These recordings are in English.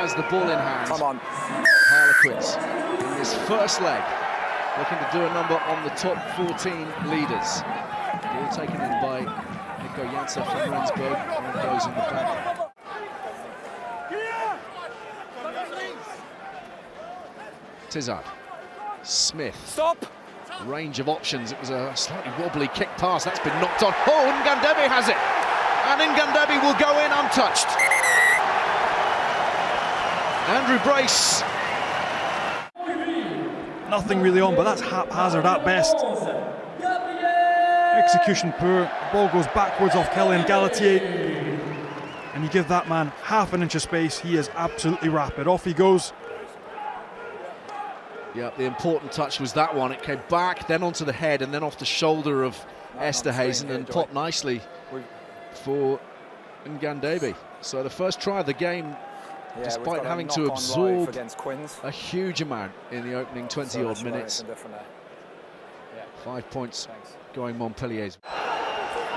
has the ball in hand. Come on. Harlequins in this first leg, looking to do a number on the top 14 leaders. Ball taken in by Nico Janser from Rendsburg, and goes in the back. Tizard, Smith. Stop! Range of options. It was a slightly wobbly kick pass. That's been knocked on. Oh, Ngandebi has it. And Ngandebi will go in untouched. Andrew Brace. Nothing really on, but that's haphazard at best. Execution poor. Ball goes backwards off Kylian Galatier. And you give that man half an inch of space. He is absolutely rapid. Off he goes. Yeah, the important touch was that one. It came back, then onto the head, and then off the shoulder of Esterhuizen, and popped nicely for Ngandebi. So the first try of the game, despite having to absorb a huge amount in the opening 20-odd minutes. 5 points going Montpellier's.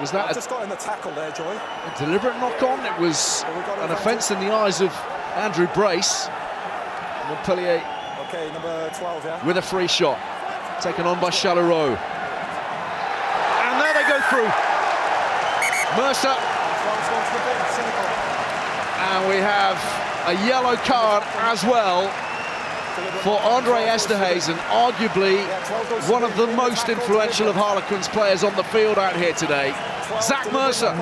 Was that just got in the tackle there, Joy? A deliberate knock-on? It was an offence in the eyes of Andrew Brace. Montpellier number 12, yeah. with a free shot, taken on by Chalereau. And there they go through. Mercer. And we have a yellow card as well for Andre Esterhuizen, arguably one of the most influential of Harlequins players on the field out here today. Zach Mercer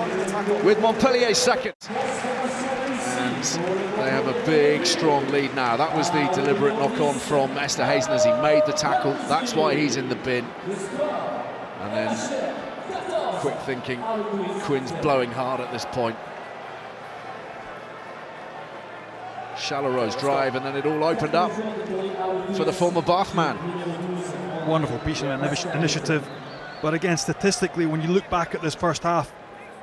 with Montpellier's second. And they have a big, strong lead now. That was the deliberate knock-on from Esterhuizen as he made the tackle. That's why he's in the bin. And then, quick thinking, Quinn's blowing hard at this point. Chalereau's drive, and then it all opened up for the former Bath man. Wonderful piece of initiative. But again, statistically, when you look back at this first half,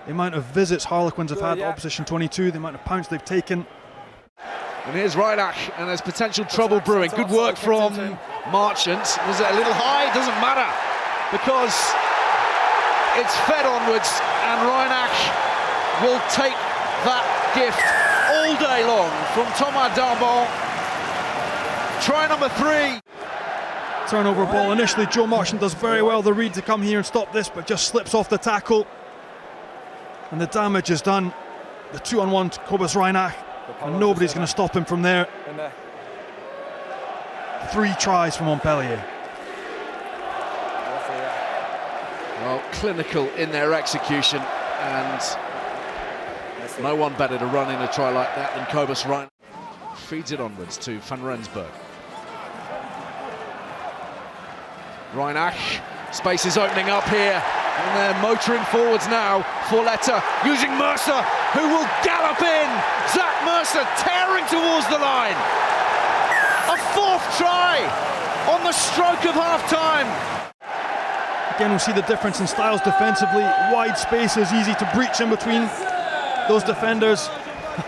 the amount of visits Harlequins have had opposition 22, the amount of points they've taken. And here's Reinach, and there's potential trouble brewing. Good work from Marchant. Was it a little high? It doesn't matter, because it's fed onwards, and Reinach will take that gift all day long from Thomas Darbon. Try number 3. Turnover ball initially. Joe Marchant does very well the read to come here and stop this, but just slips off the tackle. And the damage is done. The 2-on-1 to Cobus Reinach, and nobody's going to stop him from there. 3 tries for Montpellier. Well, clinical in their execution, and no one better to run in a try like that than Cobus Reinach. Feeds it onwards to Van Rensburg. Reinach, space is opening up here, and they're motoring forwards now. Forletta using Mercer, who will gallop in. Zach Mercer tearing towards the line. A 4th try on the stroke of half-time. Again, we'll see the difference in styles defensively. Wide spaces, easy to breach in between those defenders.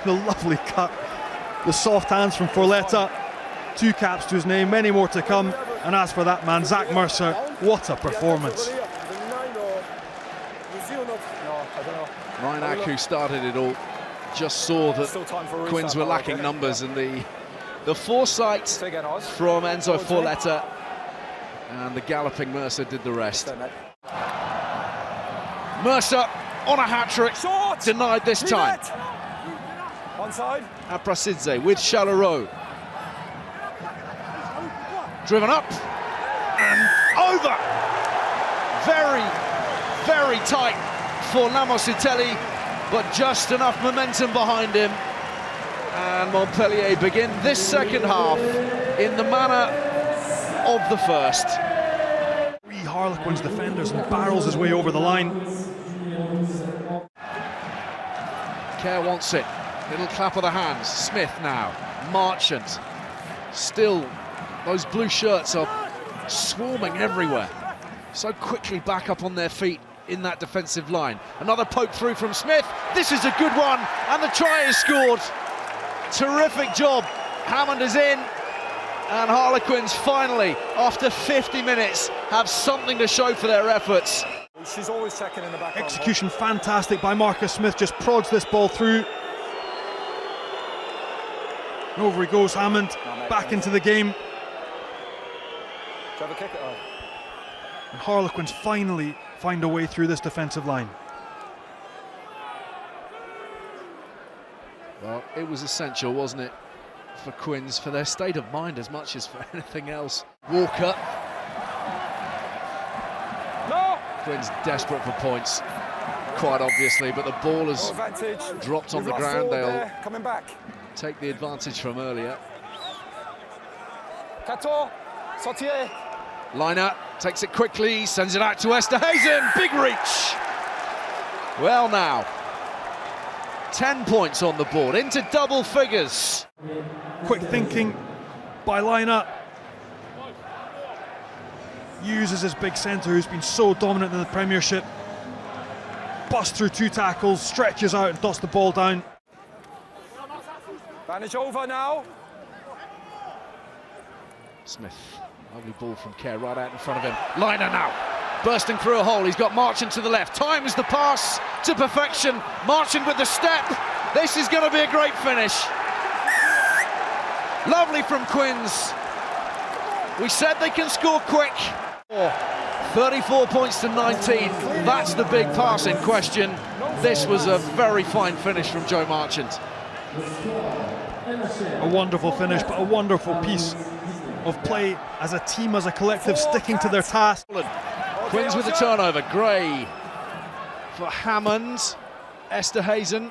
The lovely cut, the soft hands from Forletta. 2 caps to his name, many more to come. And as for that man, Zach Mercer, what a performance. Reinach, who started it all, just saw that Quins were lacking numbers, and the foresight from Enzo Forletta and the galloping Mercer did the rest. Mercer on a hat-trick, denied this time. Onside. Aprasidze with Chalereau. Driven up and over. Very, very tight for Namositeli, but just enough momentum behind him. And Montpellier begin this second half in the manner of the first. 3 Harlequins defenders and barrels his way over the line. Kerr wants it. Little clap of the hands. Smith now. Marchant. Still, those blue shirts are swarming everywhere. So quickly back up on their feet in that defensive line. Another poke through from Smith. This is a good one, and the try is scored. Terrific job. Hammond is in, and Harlequins finally, after 50 minutes, have something to show for their efforts. She's always checking in the back. Execution fantastic by Marcus Smith, just prods this ball through. And over he goes, Hammond, back into the game. Trevor kick it. Oh. And Harlequins finally find a way through this defensive line. Well, it was essential, wasn't it, for Quins, for their state of mind as much as for anything else. Walker. No! Quins desperate for points, quite obviously, but the ball has dropped on the ground. They'll coming back. take the advantage from earlier. Cato, Sautier. Liner takes it quickly, sends it out to Esterhuizen. Big reach. Well now, 10 points on the board, into double figures. Quick thinking by Liner. Uses his big centre who's been so dominant in the Premiership. Busts through 2 tackles, stretches out and dots the ball down. Bandage over now. Smith, lovely ball from Kerr right out in front of him. Liner now, bursting through a hole. He's got Marchant to the left. Times the pass to perfection. Marchant with the step. This is going to be a great finish. Lovely from Quins. We said they can score quick. 34 points to 19. That's the big pass in question. This was a very fine finish from Joe Marchant. A wonderful finish, but a wonderful piece of play as a team, as a collective, sticking to their task. Quins with the turnover. Gray for Hammond. Esterhuizen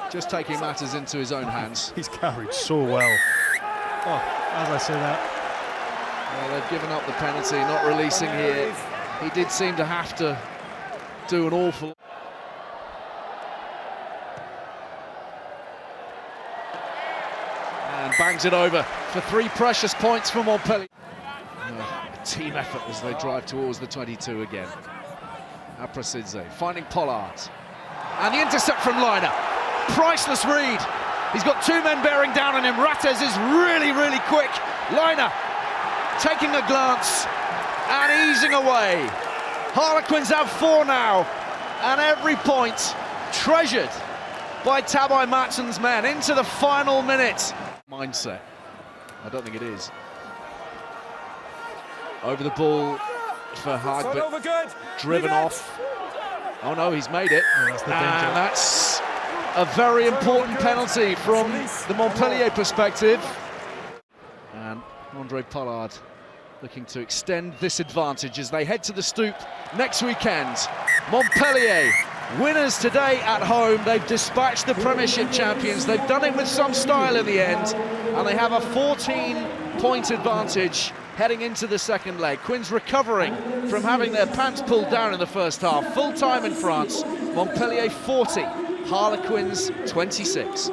just taking matters into his own hands. He's carried so well. Oh, as I say that. Well, they've given up the penalty, not releasing here. He did seem to have to do an awful... And bangs it over for 3 precious points for Montpellier. A team effort as they drive towards the 22 again. Aprasidze finding Pollard. And the intercept from Liner. Priceless read. He's got 2 men bearing down on him. Rattez is really, really quick. Liner taking a glance and easing away. Harlequins have 4 now, and every point treasured by Tabai Matson's men into the final minute. Mindset. I don't think it is. Over the ball for Hagbert, driven off. Oh no, he's made it. Oh, that's the danger. And that's a very important penalty from the Montpellier perspective. And Andre Pollard looking to extend this advantage as they head to the Stoop next weekend. Montpellier, winners today at home. They've dispatched the Premiership champions. They've done it with some style in the end, and they have a 14-point advantage heading into the second leg. Quins recovering from having their pants pulled down in the first half. Full time in France. Montpellier 40, Harlequins 26.